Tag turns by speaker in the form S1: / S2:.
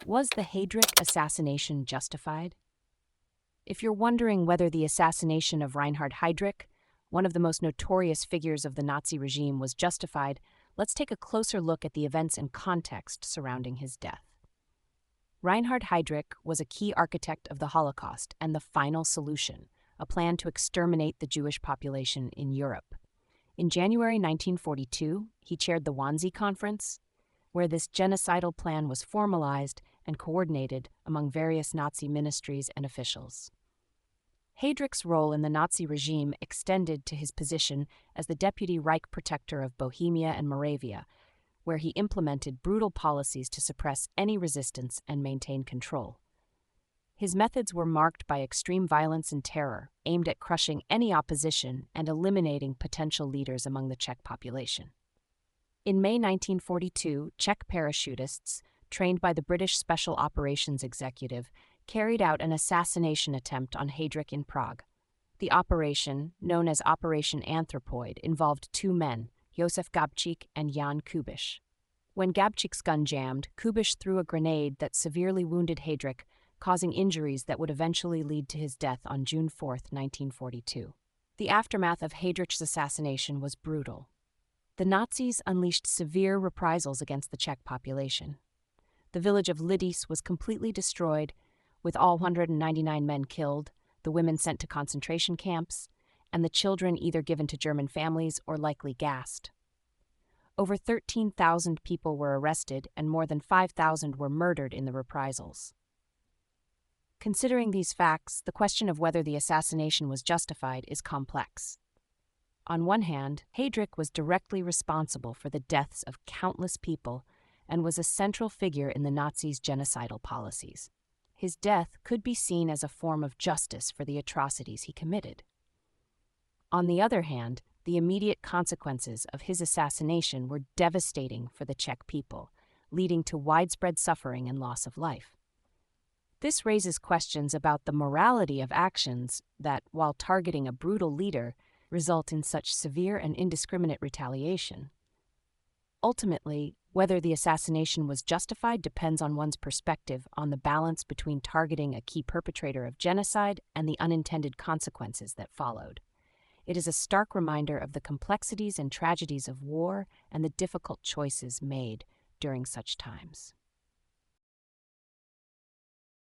S1: Was the Heydrich assassination justified? If you're wondering whether the assassination of Reinhard Heydrich, one of the most notorious figures of the Nazi regime, was justified, let's take a closer look at the events and context surrounding his death. Reinhard Heydrich was a key architect of the Holocaust and the final solution, a plan to exterminate the Jewish population in Europe. In January 1942, he chaired the Wannsee Conference, where this genocidal plan was formalized and coordinated among various Nazi ministries and officials. Heydrich's role in the Nazi regime extended to his position as the Deputy Reich Protector of Bohemia and Moravia, where he implemented brutal policies to suppress any resistance and maintain control. His methods were marked by extreme violence and terror, aimed at crushing any opposition and eliminating potential leaders among the Czech population. In May 1942, Czech parachutists, trained by the British Special Operations Executive, carried out an assassination attempt on Heydrich in Prague. The operation, known as Operation Anthropoid, involved two men, Josef Gabčík and Jan Kubiš. When Gabčík's gun jammed, Kubiš threw a grenade that severely wounded Heydrich, causing injuries that would eventually lead to his death on June 4, 1942. The aftermath of Heydrich's assassination was brutal. The Nazis unleashed severe reprisals against the Czech population. The village of Lidice was completely destroyed, with all 199 men killed, the women sent to concentration camps, and the children either given to German families or likely gassed. Over 13,000 people were arrested and more than 5,000 were murdered in the reprisals. Considering these facts, the question of whether the assassination was justified is complex. On one hand, Heydrich was directly responsible for the deaths of countless people and was a central figure in the Nazis' genocidal policies. His death could be seen as a form of justice for the atrocities he committed. On the other hand, the immediate consequences of his assassination were devastating for the Czech people, leading to widespread suffering and loss of life. This raises questions about the morality of actions that, while targeting a brutal leader, result in such severe and indiscriminate retaliation. Ultimately, whether the assassination was justified depends on one's perspective on the balance between targeting a key perpetrator of genocide and the unintended consequences that followed. It is a stark reminder of the complexities and tragedies of war and the difficult choices made during such times.